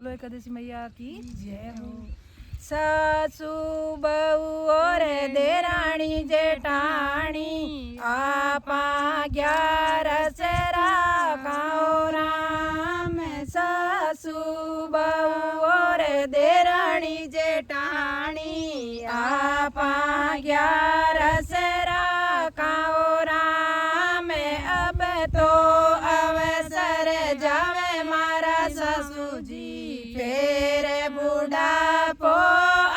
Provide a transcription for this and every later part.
बोलो एकादशी मैया की जय हो। सासू बहू और देराणी जेठाणी आपा 11 राखाओ राम। सासू बहू और देराणी जेठाणी आपा 11 राखाओ राम। अब तो अवसर जावे मारा सासू जी फेर बुढ़ापो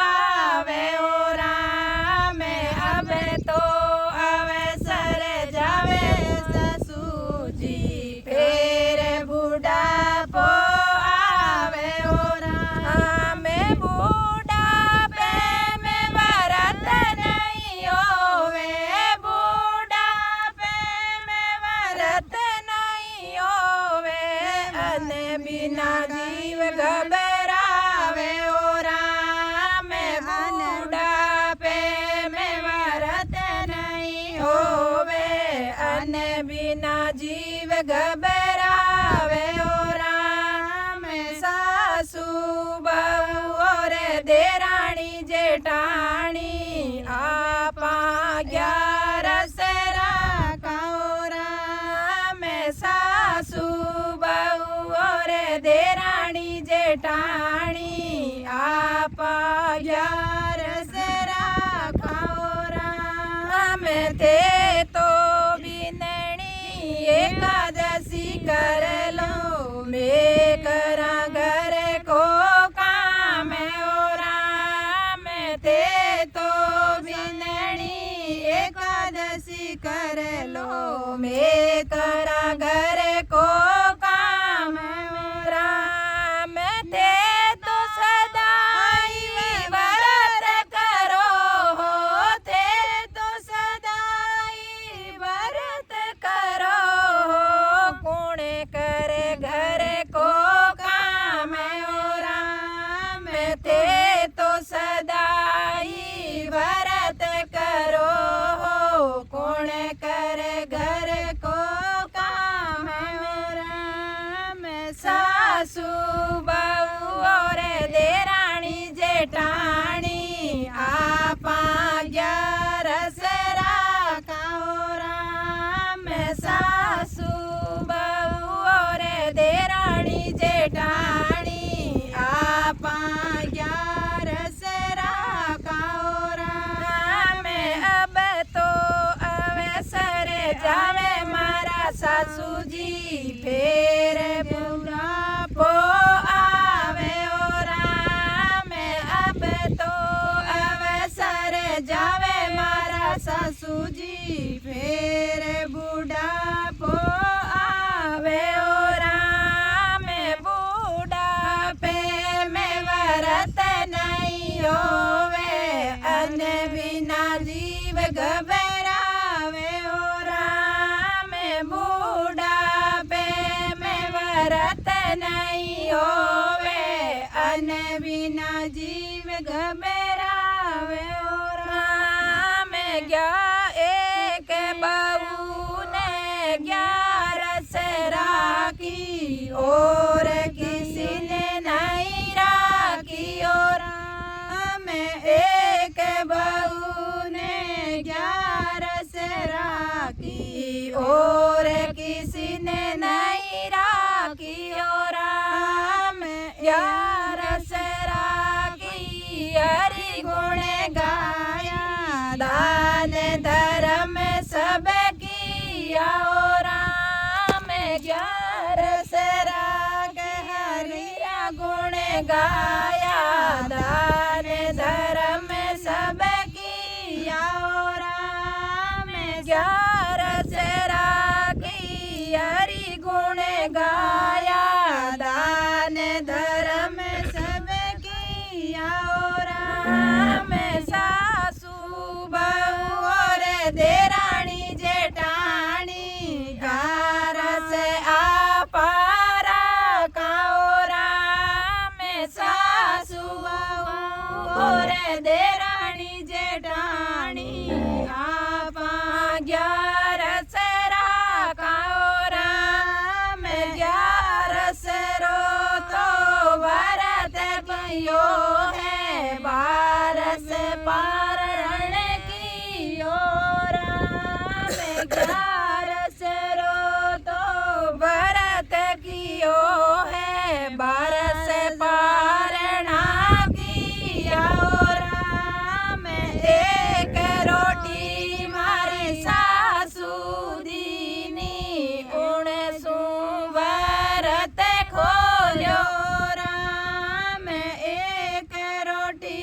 आवे ओ राम। अब तो अवसर जावे ससु जी फेर बुढ़ापो आवे ओ राम। बुढ़ापे में वरत नहीं होवे, बुढ़ापे में वरत नहीं होवे, अन बिना जीव घबरावे ओ राम। बुढ़ापे में वरत नहीं होवे, अन बिना जीव घबरावे ओ राम। सासू बहू और देराणी जेठाणी आपा 11 राखाओ राम। सासू बहू और देराणी जेठाणी आपा 11 राखाओ राम। थे तो बिनणी एकादशी कर लो, मैं करा घर को काम ओ राम। थे तो बिनणी एकादशी कर लो, मैं करा घर को काम ओ राम। थे तो सदाई व्रत करो हो, थे तो सदाई व्रत करो हो, कौन करे घर को काम ओ राम। थे तो सदाई व्रत करो हो, कौन करे घर को काम ओ राम। सासू बहू और देराणी जेठाणी आपा 11 राखाओ राम। सासू बहू और देराणी जेठाणी आपा 11 राखाओ राम। अब तो अवसर जावे मारा सासू जी फेर बुढ़ापो आवे ओ राम। अब तो अवसर जावे मारा सासू जी फेर बुढ़ापो आवे ओ राम। बुढ़ापे में वरत नहीं होवे, अन बिना जीव घबरावे ओ राम। बुढ़ापे में वरत नहीं होवे, अन बिना जीव घबरावे ओ राम। एक बहू ने 11 राखी और किसी ने नहीं राखी ओ राम। एक बहू ने 11 राखी और किसी ने नहीं राखी ओ राम। 11 राखी हरि गुण गाया, दान धर्म सब किया ओ राम। 11 राख हरिया गुण गाया, दान धर्म सब किया ओ राम। 11 राखी हरि गुण गाया, दान धर्म सब किया ओ राम। सासू बहू और देराणी जेठाणी 11 आपा राखाओ राम। सासू बहू और देराणी जेठाणी आपा 11 राखाओ राम। 11 रो तो वर कियो है बारस पार रण कियो राम 11 रो तो भरत कियो है बारस पारणा किया राम एक रोटी मारी सासू दीनी उणसू भरत खोल्यो राम एक रोटी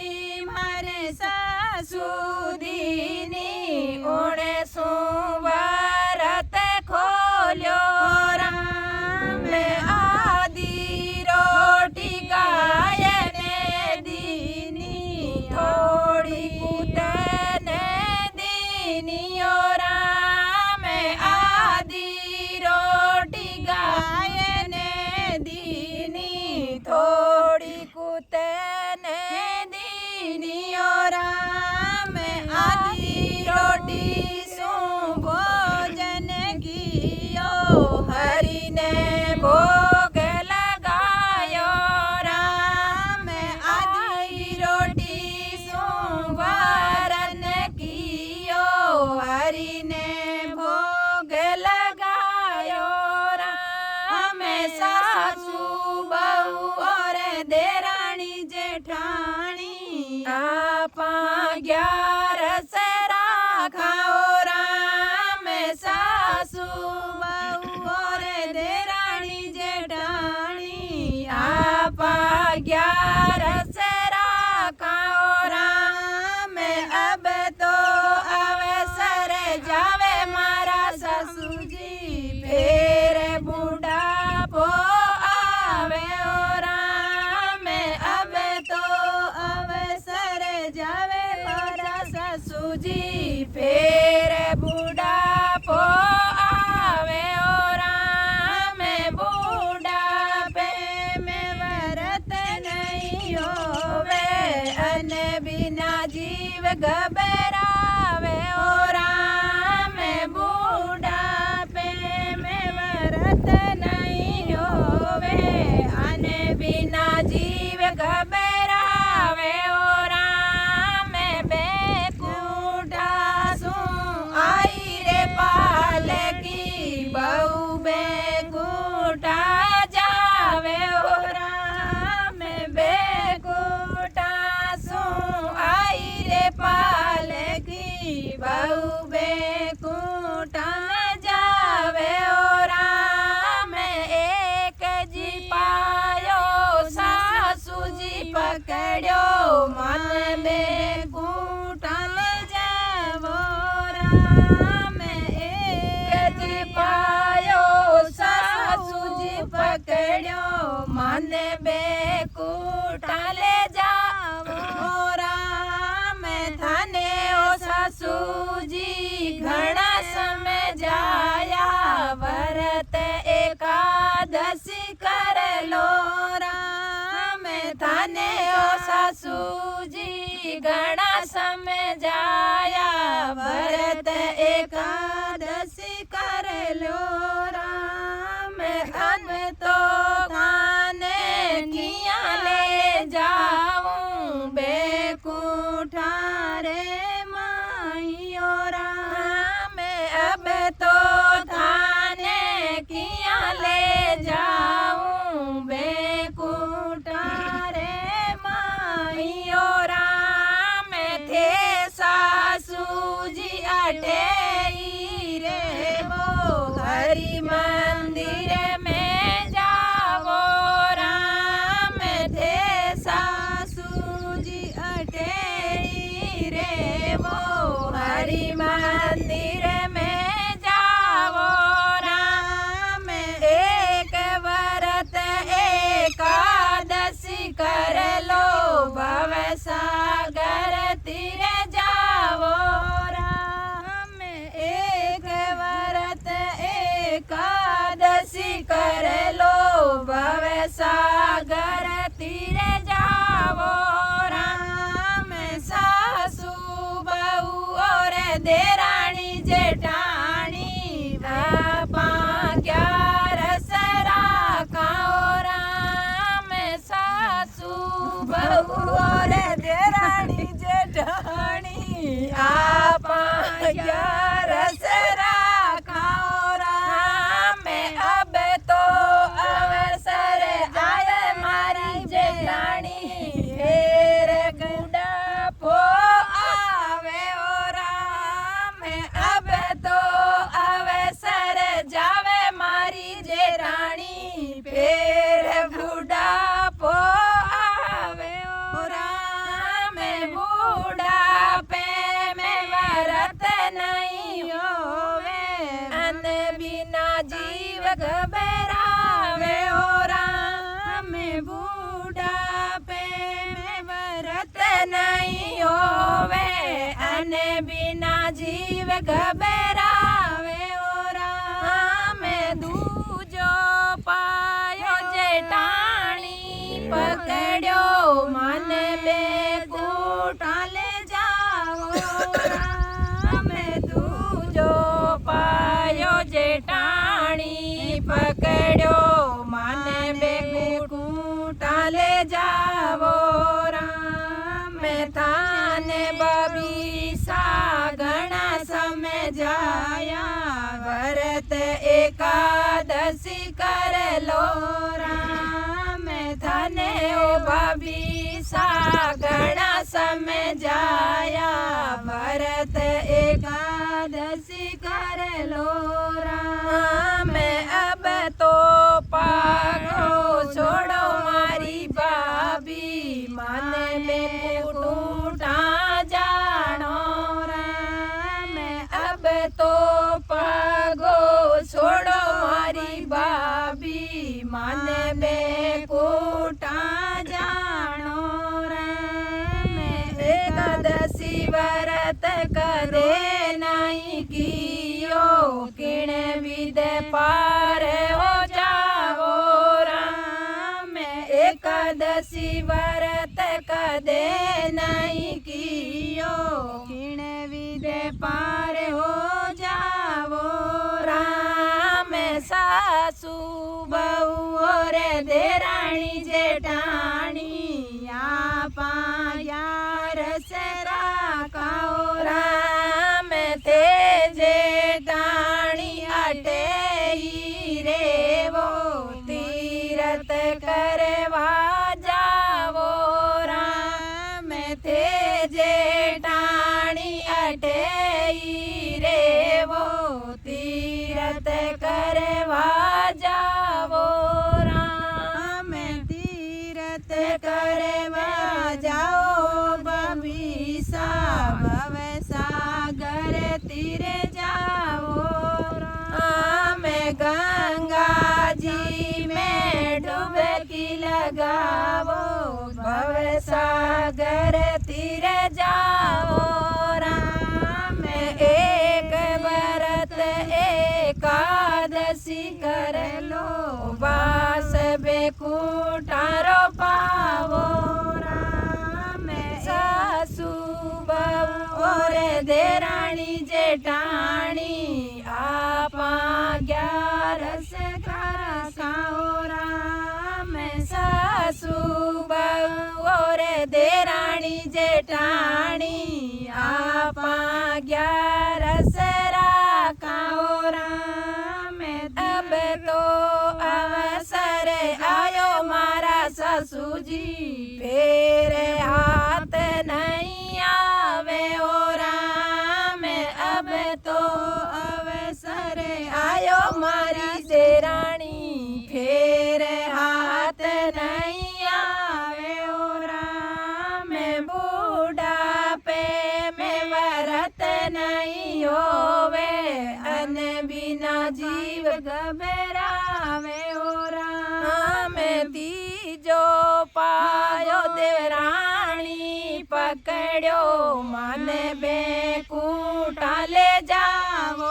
मारी सासू दीनी उणसू भरत खोल्यो राम आधी रोटी गायने दीनी थोड़ी कुतने दीनी ओ राम आधी रोटी गायने दीनी थोड़ी कुतने दीनी ओ राम आधी रोटी सु भोजन कियो हरि ने भोग लगायो राम आधी रोटी सु वरन कियो हरि ने भोग लगायो राम सासू बहू और देराणी जेठाणी आपा 11 राखाओ राम सासू बहू और देराणी जेठाणी आपा 11 राखाओ राम अब तो अवसर जावे मारा ससुजी फेर बुढ़ापो आवे ओ राम अब तो अवसर जावे मारा ससुजी फेर बुढ़ापो आवे ओ राम बुढ़ापे में व्रत नहीं होवे अन बिना जीव घबरावे ओ राम बुढ़ापे में व्रत नहीं होवे अन बिना जीव घबरावे ओ राम बेकुटा सु आई रे पालकी बहु बेकुटा जावे ओ राम बेकुटा सु आई रे पालकी बहु बेकुटा जावे ओ राम एक जी पायो सासू जी पकड़ो मन बेकुटा जावो राम एक जी पायो सासू जी पकड़ो मन बेकुटा ले जावो राम थाने ओ सासू जी घना समय जाया व्रत एकादशी कर लो राम थाने ओ सासू जी घना समय जाया व्रत एकादशी कर लो राम हम तो खाने किया ले जाऊं बेकुठा रे माइयो राम अब तो थाने किया ले जाऊं बेकुठा रे माइयो राम थे सासू जी अठेई रे वो हरि मंदिर में जावो राम थे सासू जी अठेई रे वो हरि मंदिर में जावो राम एक व्रत एकादशी कर लो भव सागर तीर जावो राम एक व्रत एकादशी कर लो भव सागर तीर जावो राम सासू बहू और देराणी जेठानी आपा 11 राखाओ राम सासू ग्यारस राखाओ राम में अब तो अवसर आए मारी जेठाणी फेर बुढ़ापो आवे ओ राम अब तो अवसर जावे मारी जेठाणी फेर बुढ़ापो आवे ओ राम बुढ़ापे में वरत नहीं होवे अन बिना जीव घबरावे ओ राम बुढ़ापे में वरत नहीं होवे अन बिना जीव घबरावे ओ राम दूजो पायो जेठाणी पकड़ो मन बेकूटा ले जाओ राम दूजो पायो जेठाणी पकड़ो मन बेकूटा ले जाओ राम थाने बबी सा घना समय जाया व्रत एकादशी कर लो राम थाने ओ बबी सा घना समय जाया व्रत एकादशी कर लो राम अब तो पागो छोड़ो मारी बाबी मन में टूटा जानो राम अब तो पागो छोड़ो मारी बाबी मन में कूटा जानो राम एकादशी व्रत करे नहीं कियो किण विद पार हो जाओ राम एकादशी व्रत कदे नहीं कियो किण विद पार हो जाओ राम सासू बहू रे देराणी जेठाणी आपा ग्यारस राखाओ राम ते जेठाणी अटे ही रे वो तीरथ करवा जावो राम ते जेठाणी अटे ही रे वो तीरथ करवा जावो राम तीरथ करवा जाओ बबी सा भव सागर तीर जाओ राम गंगा जी में डुबकी लगाओ भव सागर तीर जाओ राम एक व्रत एकादशी कर लो वास बेकूटारो पावो राम सासू बहू रे देराणी जेठाणी आपा ग्यारस राखाओ राम सासू बहू रे देराणी जेठाणी आपा ग्यारस राखाओ राम अब तो अवसर आयो मारा ससुजी फेर हाथ नहीं आवे ओ राम अब तो अवसर आयो मारी देराणी फेर हाथ नहीं आवे ओ राम बुढ़ापे में व्रत नहीं होवे अन बिना जीव घबरावे ओ राम तीजो पायो देवराणी पकड़ो मन बेकूटा ले जाओ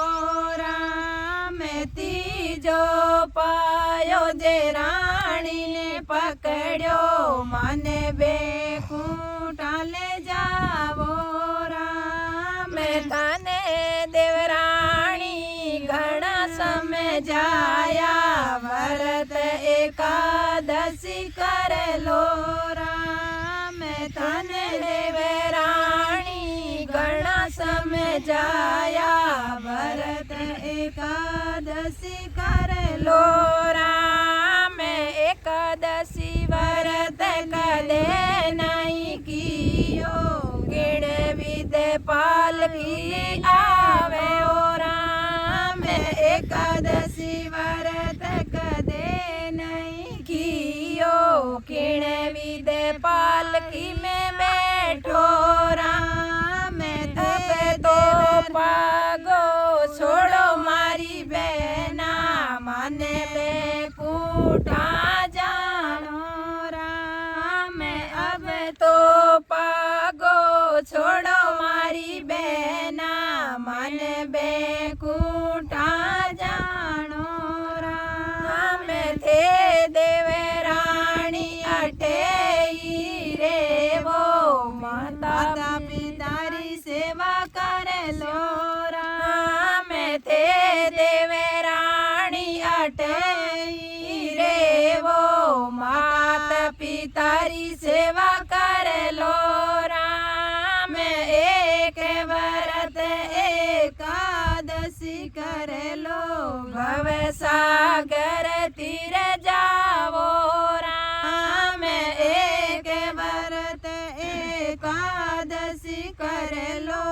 राम तीजो पायो देराणी ने पकड़ो मन बेकूटा ले जाओ राम थाने देवराणी घना समय जाया व्रत एकादशी कर लो राम थाने देवराणी घना समय जा एकादशी कर लो राम एकादशी व्रत कदे नहीं कियो गिण विदे पालकी आवे ओ राम एकादशी व्रत कदे नहीं कियो किण विदे पालकी में बैठो राम तब तो पागो छोड़ो मारी बहना माने बेकूटा जानो राम अब तो पागो छोड़ो मारी बहना माने बेकूटा जानो राम थे देवे रानी अठेई रे वो माता पितारी सेवा कर लो राम थे देवे रानी अठेई रे वो माता पितारी सेवा कर लो राम एक व्रत एकादशी कर लो भव सागर तीर जावो राम एक व्रत एकादशी कर लो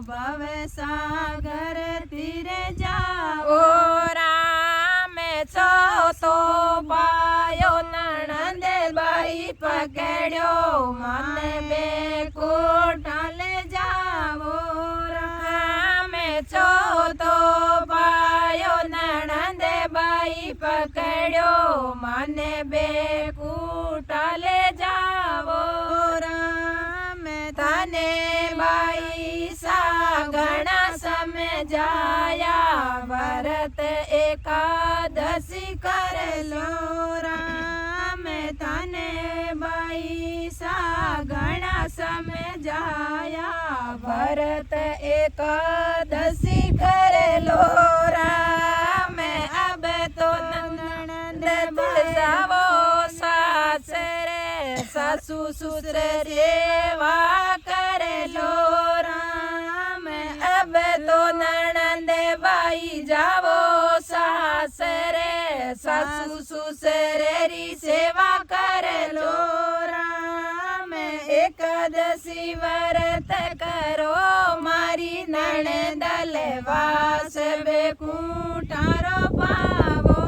भव सागर तीर जाओ राम तो पायो नणंद बाई पकड़ो मन बेकूटा ले जाओ राम तो पायो नणंद बाई पकड़ो मन बेकूटा ले जाओ राम तने बाई सागणा समझाया व्रत एकादशी कर लो राम तने बाई सागणा समझाया व्रत एकादशी कर लो राम अब तो नंद बजावो सासरे सासू ससुर सेवा कर लो राम अब तो नणंद बाई जावो सासरे सासू ससुरेरी सेवा कर लो राम एकादशी व्रत करो मारी नणंद वास बेकूटारो पावो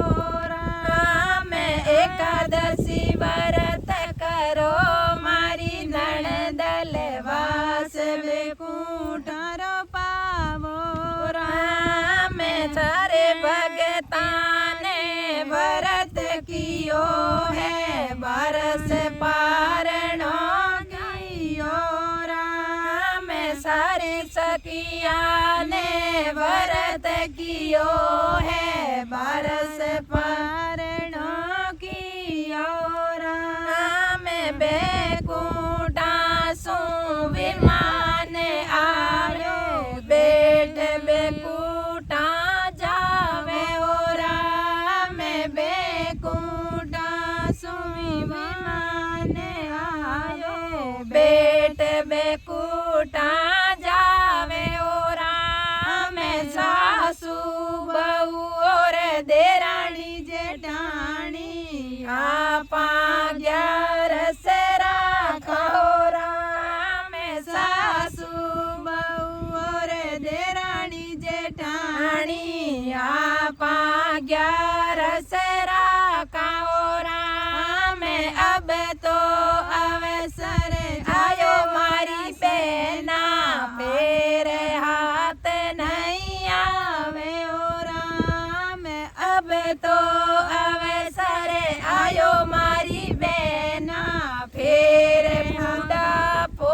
राम एकादशी व्रत करो मारी नणंद वास बेकूटारो पावो राम सारे भगताने व्रत कियो है बरस पारणो कियो राम सारे सखिया ने व्रत कियो है बरस पारणो कियो राम बेकूटा सो विमान आयो बेट बेकूटा जावे ओ राम बेकूटा सो विमान आयो बेट बेकूटा जावे ओ राम सासू बहू और देरानी जेठानी आपा 11 राखो राम सासू बहू और देरानी जेठानी आपा 11 राखो राम अब तो अवसर आयो मारी बहना फेर हाथ नहीं आवे ओ राम अब तो अवसर आयो मारी बहना फेर बुढ़ापो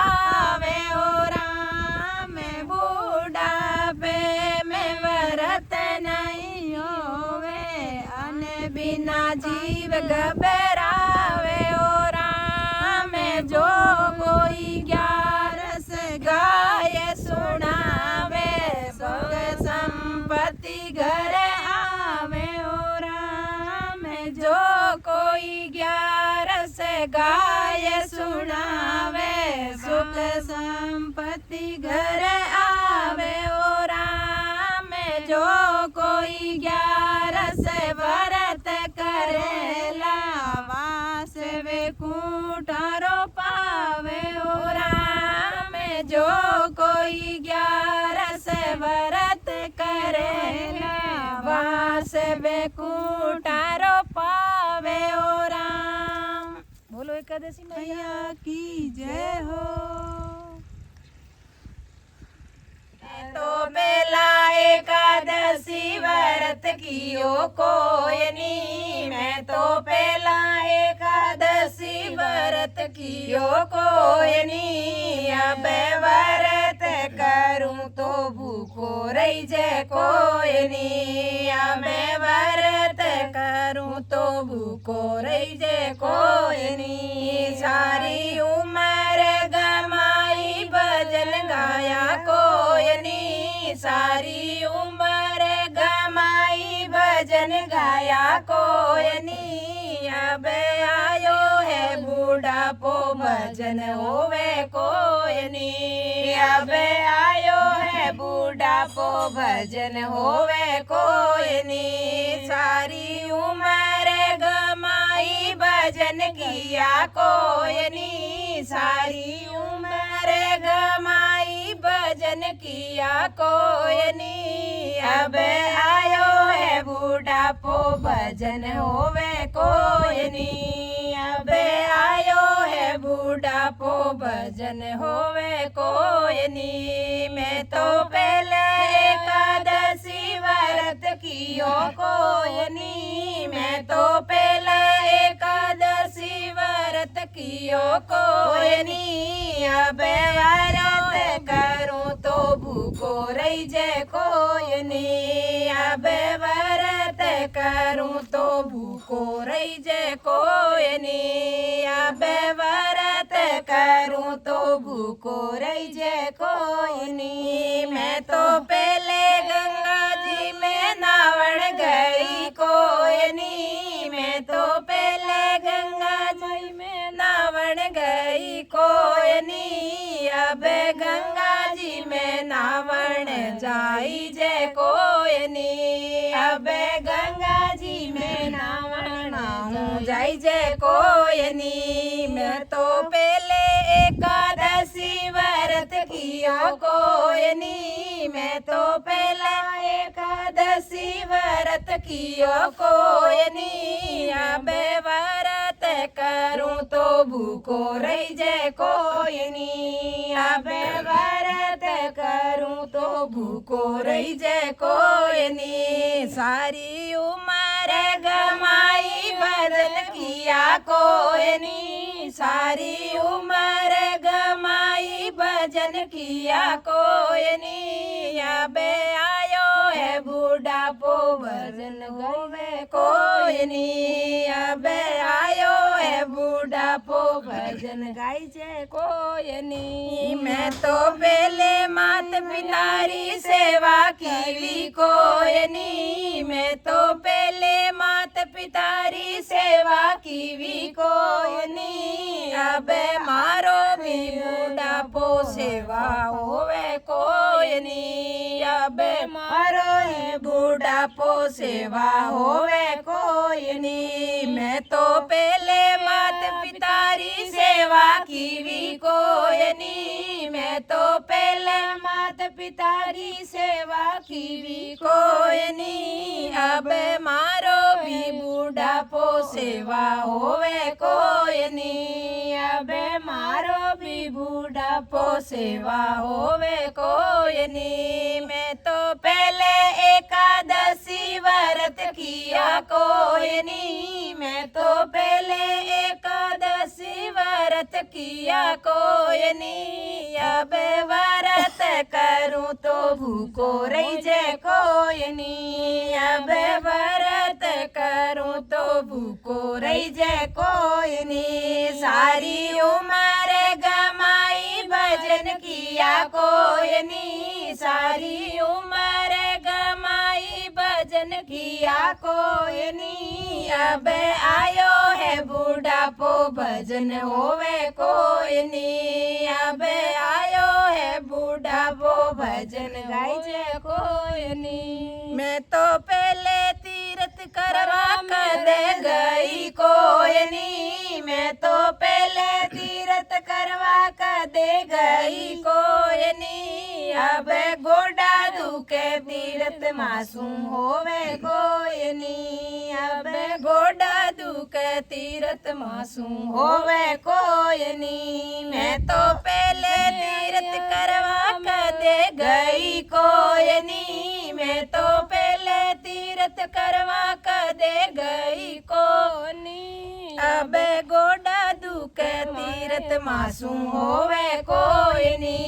आवे ओ राम बुढ़ापे में व्रत नहीं होवे अन बिना जीव घबरावे ओ राम जो कोई 11 गाय सुनावे सुख संपत्ति घर आवे ओ राम जो कोई 11 गाय सुनावे सुख संपत्ति घर आवे ओ राम जो एकादशी मैया मैया की जय हो। तो पहला एकादशी व्रत कियो कोयनी, मैं तो पहला एकादशी व्रत कियो कोयनी। अब व्रत करूं तो भूखो रही जय कोयनी, अब व्रत करूं तो भूखो रही जय कोयनी। सारी उम्र गमाई भजन गाया कोयनी, सारी उम्र गमाई भजन गाया कोयनी। अब आयो है बूढ़ापो भजन होवे कोयनी, अब आयो है बूढ़ापो भजन होवे कोयनी। सारी उम्र गमाई भजन किया कोयनी, सारी उम्र गमाई भजन किया कोयनी। अब आयो है बूढ़ापो भजन होवे कोयनी, अब आयो है बूढ़ापो भजन होवे कोयनी। मैं तो पहले एकादशी व्रत कियो कोयनी, मैं तो पहले एकादशी व्रत कियो कोयनी। अब व्रत करूं तो भूखो रही जय कोयनी, अब व्रत करूं तो भूखो रही जय कोयनी, अब व्रत करूं तो भूखो रही जय कोयनी। मैं तो पहले गंगा जी में नावण गई कोयनी, मैं तो पहले गंगा जी में नावण गई कोयनी। अब गंगा जी में नावण जाई जय कोयनी, अब गंगा जी में नावण जाई जय कोयनी। मैं तो पहले एकादशी व्रत कियो कोयनी, मैं तो पहला एकादशी व्रत कियो कोयनी। अब व्रत करूं तो भूखो रही जय कोयनी, अब व्रत करूं तो भूखो रही जय कोयनी। सारी उम्र गमाई भजन किया कोयनी, सारी उम्र गमाई भजन किया कोयनी। अब आयो है बूढ़ापो भजन होवे कोयनी, अब आयो है बूढ़ापो भजन गाई जय कोयनी। मैं तो पहले मात पितारी सेवा की कोयनी, मैं तो पहले मात पितारी सेवा की कोयनी। अब मारो भी बूढ़ापो सेवा होवे कोयनी, अब मारो है बूढ़ापो सेवा होवे कोयनी। मैं तो पहले मात पितारी सेवा की कोयनी, मैं तो पहले मात पितारी सेवा की कोयनी। अब मारो भी बूढ़ापो सेवा होवे कोयनी, अब मारो भी बूढ़ापो सेवा होवे कोयनी। मैं तो पहले एकादशी व्रत किया कोयनी, मैं तो पहले एकादशी व्रत किया कोयनी। अब व्रत करूं तो भूखो रही जय कोयनी, अब व्रत करूं तो भूखो रही जय कोयनी। सारी उम्र गमाई भजन किया कोयनी, सारी उम्र गमाई भजन किया कोयनी। अब आयो है बूढ़ापो भजन होवे कोयनी, अब आयो है बूढ़ापो भजन गाई जय कोयनी। मैं तो पहले तीर्थ करवा कदे गई कोयनी, मैं तो पहले तीर्थ करवा कदे गई कोयनी। अब गोडा दुखे तीर्थ तीरथ मासू होवे कोई नी। अब गोडा दुखे तीरथ मासू होवे कोई नी। मैं तो पहले तीरथ करवा कदे गई कोई नी। मैं तो पहले तीरथ करवा कदे गई कोनी। अब गोडा दुखे तीरथ मासू होवे कोई नी।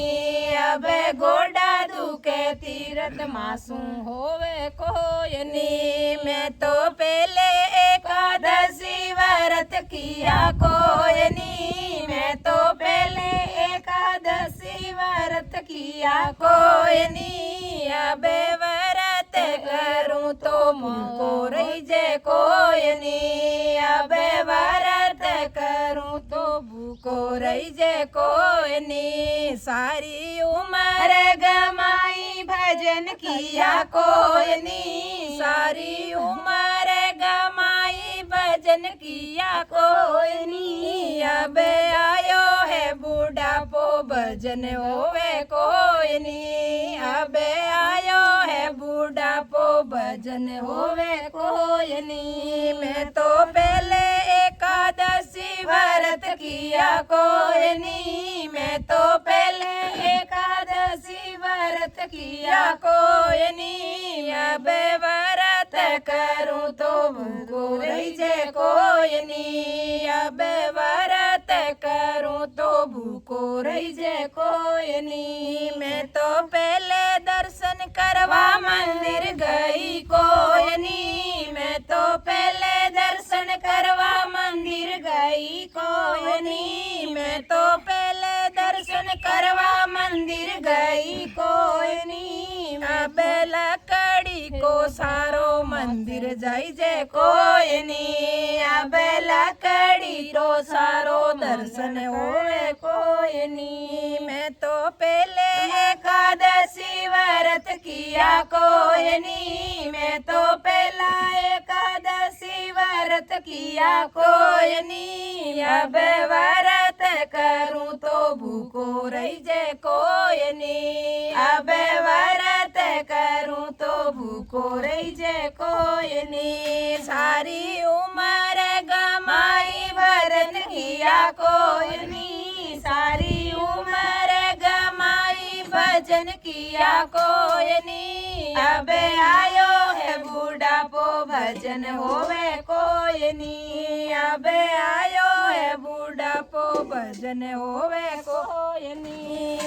अब गोडा दुखे तीरथ मासू होवे कोई नी। मैं तो पहले एकादशी व्रत किया कोई नी। मैं तो पहले एकादशी व्रत किया कोई नी। अब व्रत करूं तो मुझको रही जे कोई नी। अब व्रत करूं तो भूको रही जे कोई नी। सारी उम्र गमाई भजन किया कोई नी। सारी उम्र गमाई भजन किया कोई नी। अब आयो है बुढ़ापो भजन होवे कोई नी। अब आयो है बुढ़ापो भजन होवे कोई नी। मैं तो पहले एकादशी व्रत किया कोई नी। मैं तो पहले एकादशी व्रत किया कोई नी। अब व्रत करूं तो भूखो रही जे कोई नी। अब व्रत करूं तो भूखो रही जे कोई नी। मैं तो पहले दर्शन करवा मंदिर गई कोई नी। मैं तो पहले दर्शन करवा मंदिर गई कोई नी। मैं तो पहले दर्शन करवा मंदिर गई कोई नी। अब लकड़ी को सारो मंदिर जाई जे कोई नी। अब लकड़ी रो सारो दर्शन होवे कोई नी। मैं तो पहले एकादशी व्रत किया कोई नी। मैं तो पहला एकादशी व्रत किया कोई नी। अब व्रत करूं तो भूखो रही जे कोई नी। अब व्रत करूं तो भूखो रही जे कोई नी। सारी उम्र गमाई भजन किया कोई नी। सारी उम्र गमाई भजन किया कोई नी। अब आयो है बुढ़ापो भजन होवे कोई नी। अब आयो है बुढ़ापो भजन होवे कोई नी।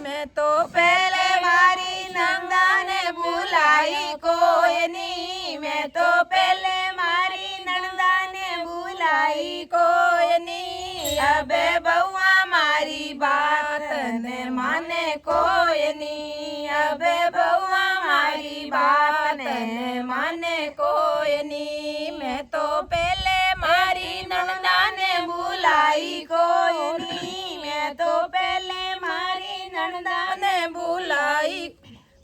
मैं तो पहले मारी नंदा ने बुलाई कोई नी। मैं तो पहले मारी नंदा ने बुलाई कोई नी। अब बउआ मारी बात ने माने कोई नी। अब बउआ मारी बात ने माने कोई नी। मैं तो पहले मारी नंदा ने बुलाई कोई नी। मैं तो पहले मारी नंदा ने बुलाई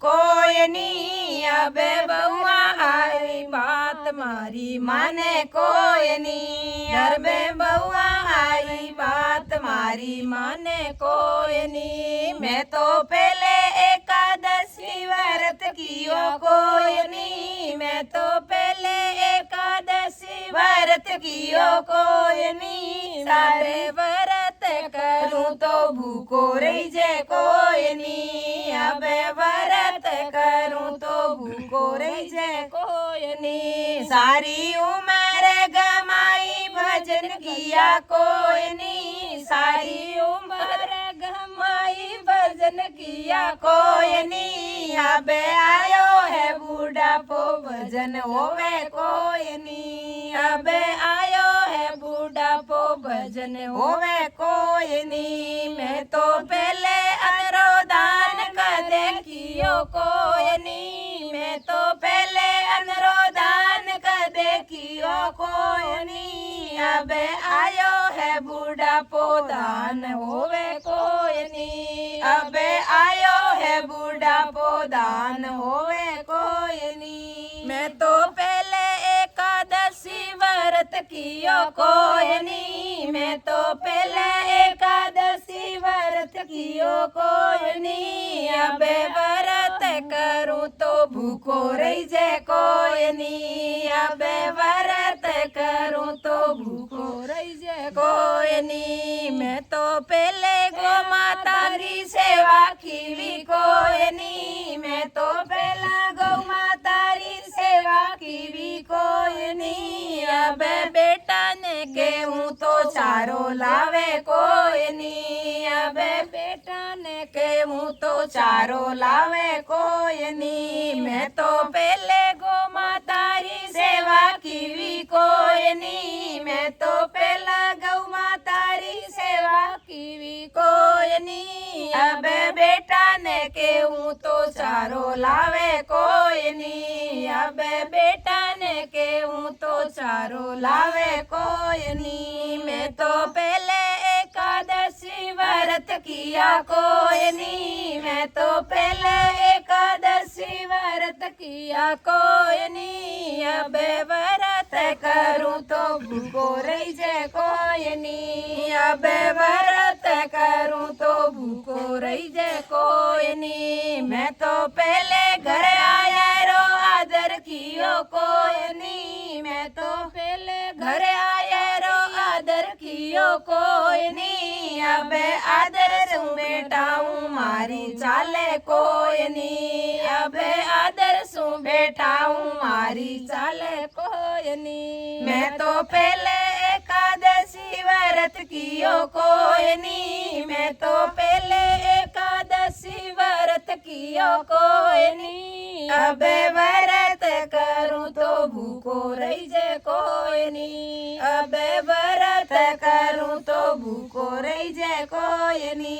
कोई नी। अब बउआ आई बात मारी माने कोई नी। घर में बउआ आई बात मारी माने कोई नी। मैं तो पहले एकादशी व्रत कियो कोई नी। मैं तो पहले एकादशी व्रत कियो कोई नी। सारे व्रत करूं तो भूखो रही जे कोई नी। अब व्रत करूं तो भूखो रही जे कोई नी। सारी उम्र गमाई भजन किया कोई नी। सारी उम्र गमाई भजन किया कोई नी। अब आयो है बुढ़ापो भजन होवे कोई नी। अब आयो है बुढ़ापो भजन होवे कोई नी। मैं तो पहले अनुरोधान कदे कियो कोई नी। मैं तो पहले अनुरोधान कदे कियो कोई नी। अब आयो है बुढ़ापो दान होवे कोई नी। अब आयो है बुढ़ापो दान होवे कोई नी। मैं तो पहले एकादशी व्रत कियो कोई नी। मैं तो पहले एकादशी व्रत कियो कोई नी। अबे व्रत करूं तो भूखो रही जे कोई नी। अबे व्रत करूं तो भूखो रही जे कोई नी। मैं तो पहले गो माता री सेवा कीवी कोई नी। मैं तो पहला गौ माता री सेवा कीवी कोई नी। अबे बेटा ने कहूं तो चारो लावे कोई नी। अबे बेटा ने कहूं तो चारो लावे कोई नी। मैं तो पहले गो माता री सेवा कीवी कोई नी। मैं तो पहला गौ माता री सेवा कीवी कोई नी। अबे बेटा ने कहूं तो चारो लावे कोई नी। अबे बेटा ने कहूं तो चारो लावे कोई नी। मैं तो पहले एकादशी व्रत किया कोई नी। मैं तो पहले एकादशी व्रत किया कोई नी। अबे व्रत करूं तो भूखो रही जे कोई नी। अबे व्रत करूं तो भूखो रही जे कोई नी। मैं तो पहले घर आया रो आदर कियो कोई नी। मैं तो पहले घर आया रो आदर कियो कोई नी। अबे आदर सु बेटाऊं मारी चाले कोई नी। अबे आदर सु बेटाऊं मारी चाले कोई नी। मैं तो पहले एकादशी व्रत कियो कोई नी। मैं तो पहले एकादशी व्रत कियो कोई नी। अबे व्रत करूं तो भूखो रही जे कोई नी। अबे व्रत करूं तो भूखो रही जे कोई नी।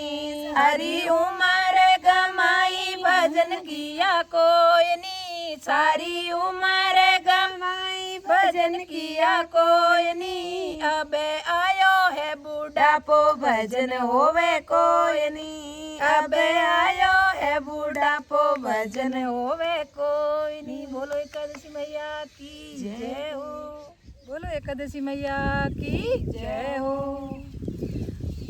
सारी उम्र गमाई भजन किया कोई नी। सारी उम्र गमाई भजन किया कोई नी। अबे आयो है बूढ़ापो भजन होवे कोई नी। अबे आयो है बूढ़ापो भजन होवे कोई नी। बोलो एकादशी मैया की जय हो। बोलो एकादशी मैया की जय हो।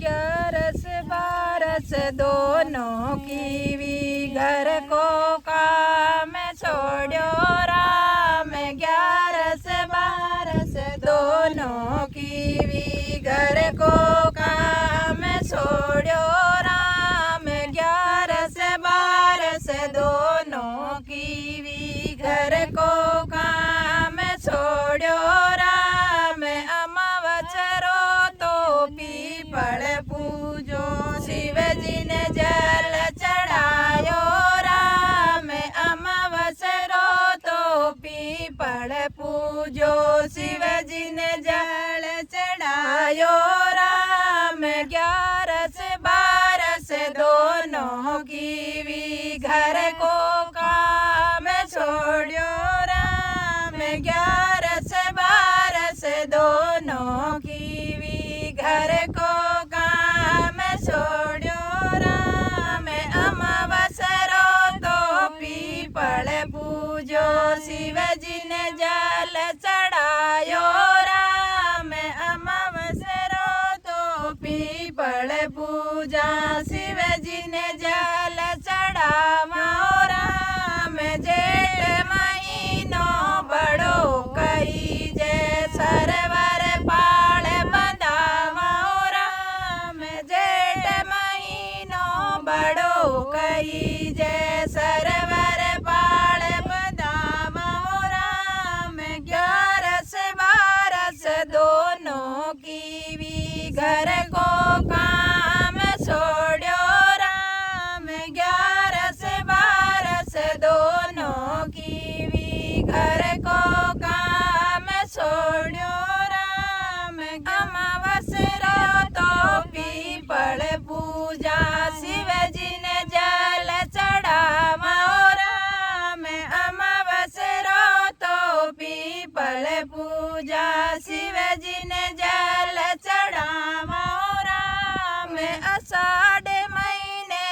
11 12 दोनों कीवी घर को काम छोड़ो राम। 11 12 दोनों कीवी घर को काम छोड़ो राम। 11 12 दोनों कीवी घर को काम छोड़ो राम। अमावचरो तो पीपल पूजो शिव जी ने जल चढ़ायो राम। अमावचरो तो पीपल पूजो शिव जी ने जल चढ़ायो राम। 11 12 दोनों कीवी घर को काम छोड़ो राम। 11 12 दोनों कीवी घर को काम छोड़ो राम। अमावसरो तो पीपल पूजो शिव जी ने जल चढ़ायो राम। अमावसरो तो पीपल पूजा शिव जी ने जल चढ़ावा राम। जेठ महीनो बड़ो कई जय सरवर पाल बंधावा राम। जेठ महीनो बड़ो कई जय सरवर पाल बंधावा राम। 11 12 दोनों कीवी घर को काम छोड़ो राम। 11 12 दोनों कीवी घर को काम छोड़ो राम। अमावस्या तो पीपल पूजा शिव जी ने जल चढ़ावा राम। अमावस्या तो पीपल पूजा शिव जी ने जल चढ़ावा राम। आषाढ़ महीने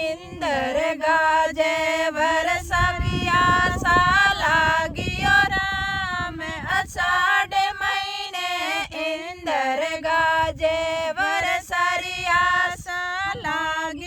इंद्र गाजे वर्षा प्यासा लागियो राम। आषाढ़ महीने इंद्र गाजे वर्षा रियासा लागी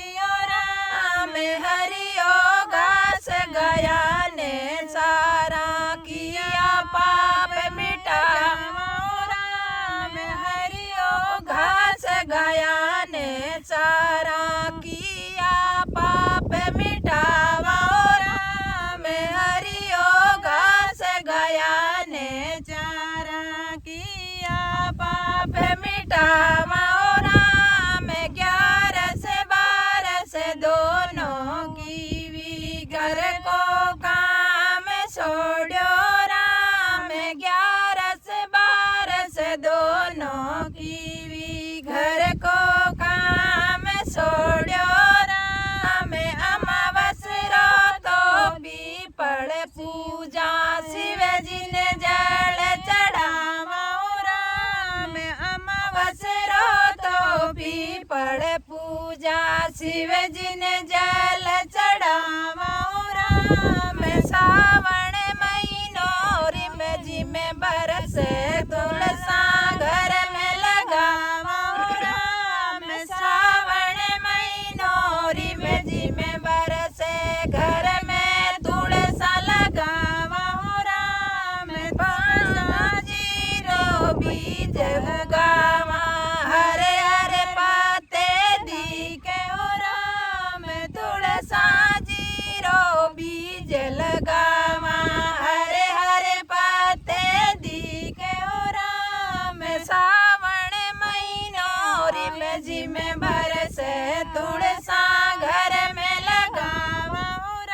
शिव जी ने जल चढ़ावा राम सावण महीनो रिम झिम बरसे तुलसा घर में लगावा राम सावण महीनो रिम झिम बरसे घर में तुलसा लगावा राम जीरो बीज उगावा हरे हरे पाते दिखे राम तुलसा जीरो बीज लगावा हरे हरे पाते दिखे राम सावण महीनो रिम झिम बरसे तुलसा घर में लगावा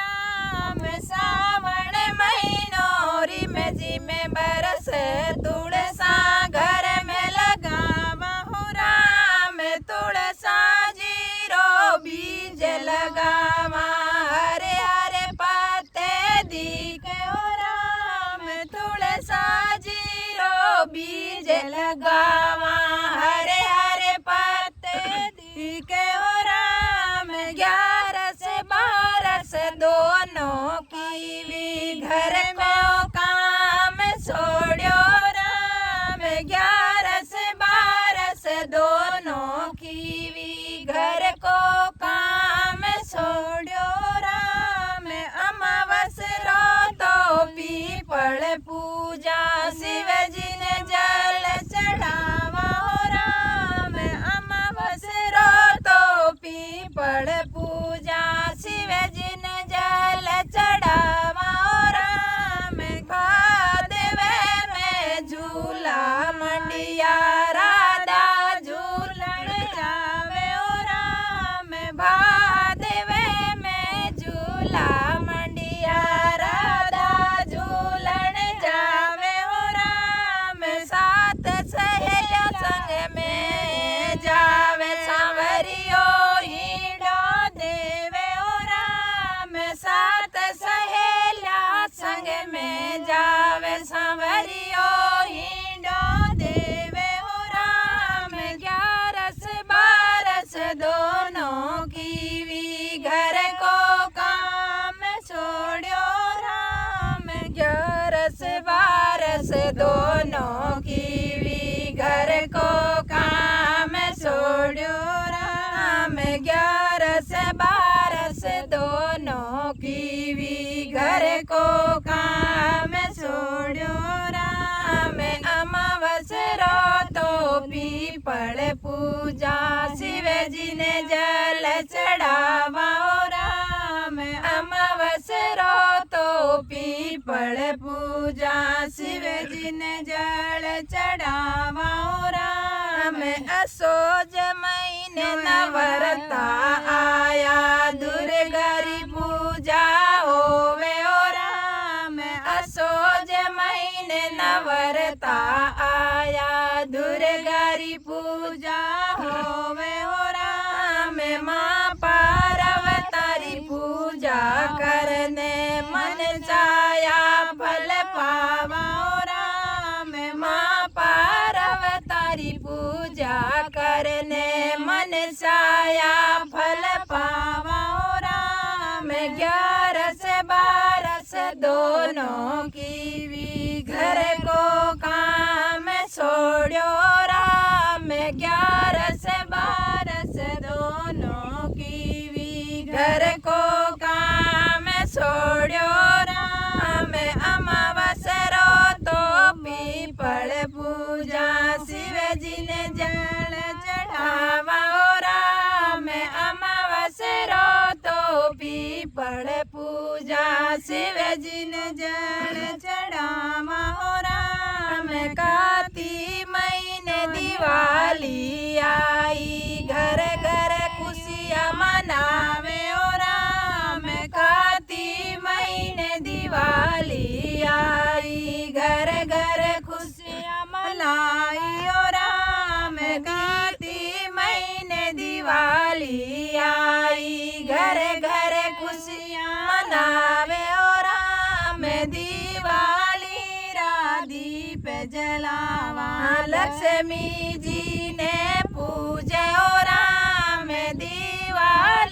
राम सावण महीनो रिम झिम बरसे तुलसा घर में लगावा राम तुलसा जीरो बीज लगावा हरे हरे पत्ते दिखे राम तुलसा जीरो बीज लगावा हरे हरे पत्ते दिखे राम 11 से 12 दोनों की घर को काम छोड़ो राम 11 से 12 दोनों की घर को काम छोड़ो राम अमावस रो तो पीपल पूजा शिव जी ने जल चढ़ावा राम अमावस रो तो पीपल पूजा शिव जी ने जल चढ़ावा राम भादवे में झूला मंडिया राधा झूलन जावे राम भादवे में झूला मंडिया राधा झूलन जावे राम सात सहेलिया संग में जावे सांवरियो हीडो देवे राम सात सहेलिया संग में जावे सांवरियो हीडो देवे राम 11 से 12 दोनों की घर को काम छोड़ो राम 11 से 12 दोनों की घर को काम छोड़ो राम 11 से 12 दोनों की घर को काम छोड़ो राम अमावस रो तो पीपल पूजा शिव जी ने जल चढ़ावा राम अमावस रो तो पीपल पूजा शिव जी ने जल चढ़ावा राम असोज महीने नवरता आया दुर्गारी पूजा होवे राम असोज महीने नवरता आया दुर्गारी पूजा होवे राम माँ पार्वती पूजा करने मन चाया फल पावा राम माँ पार्वती पूजा करने मन चाया फल पावा राम 11 से 12 दोनों की भी घर को काम छोड़ो राम 11 से 12 दोनों की भी घर को काम छोड़ो राम अमावस रो तो पीपल पूजा शिव जी ने जल चढ़ावा राम अमावस रो तो पीपल पूजा शिव जी ने जल चढ़ावा राम काती महीने दिवाली आई घर घर खुशियाँ मनावे राम काती महीने दिवाली आई घर घर खुशियाँ मनाई राम काती महीने दिवाली आई घर घर खुशियाँ मनावे राम दिवाली रादीप जलावा लक्ष्मी जी ने पूजे राम दिवाली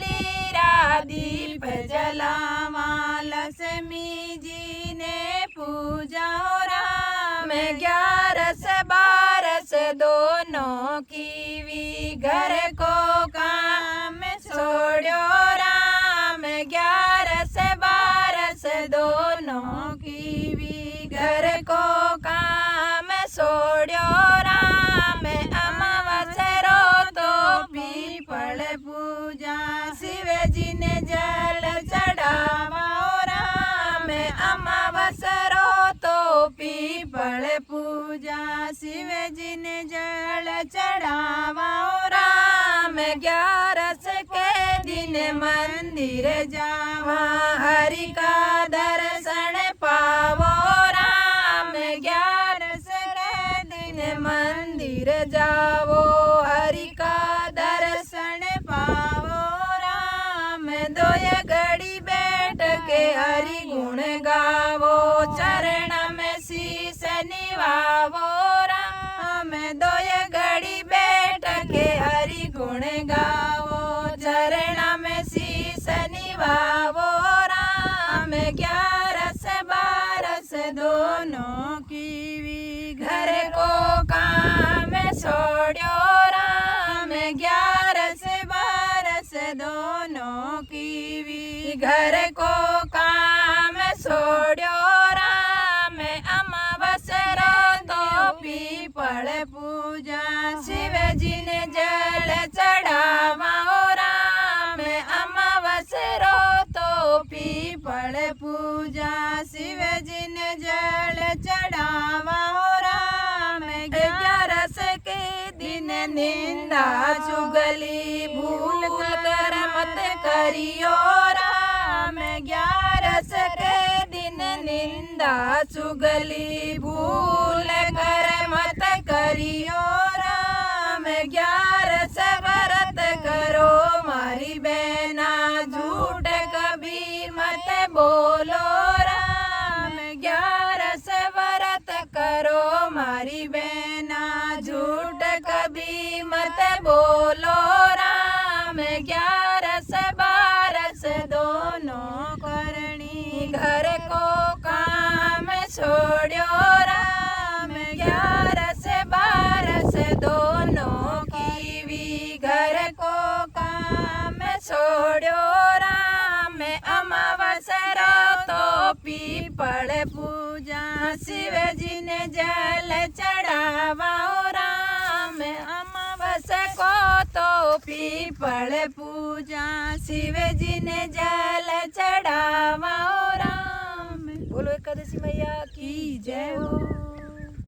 दीप जलावा लक्ष्मी जी ने पूजा हो राम 11 12 दोनों की भी घर को काम छोड़ो राम 11 12 दोनों की भी घर को काम छोड़ो राम अमावस्या तो पीपल पूजा शिव जी ने जल चढ़ावा राम अमावस्या तो पीपल पूजा शिव जी ने जल चढ़ावा राम 11 के दिन मंदिर जावा हरि का दर्शन पावो राम 11 के दिन मंदिर जावो हरि का दर्शन पावो राम 2 घड़ी बैठ के हरि गुण गावो चरण में शीश निभावो राम 2 घड़ी बैठ के हरि गुण गावो चरण में शीश निभावो राम 11 12 दोनों की भी घर को काम छोड़ो राम 11 12 दोनों की भी घर को काम छोड़ो राम अमावस्या तो पीपल पूजा शिव जी ने जल चढ़ावा राम अमावस्या तो पीपल पूजा शिव जी ने जल चढ़ावा राम 11 के दिन निंदा चुगली भूल कर मत करियो राम 11 के दिन निंदा चुगली भूल कर मत करियो राम 11 व्रत करो मारी बहना झूठ कभी मत बोलो राम 11 व्रत करो मारी बहना झूठ कभी मत बोलो राम 11 12 दोनों करनी घर को काम छोड़ो राम 11 12 दोनों की भी घर को काम छोड़ो राम अमावस्या तो पीपल पूजा शिव जी ने जल चढ़ावा राम अमावस्या को तो पीपल पूजा शिव जी ने जल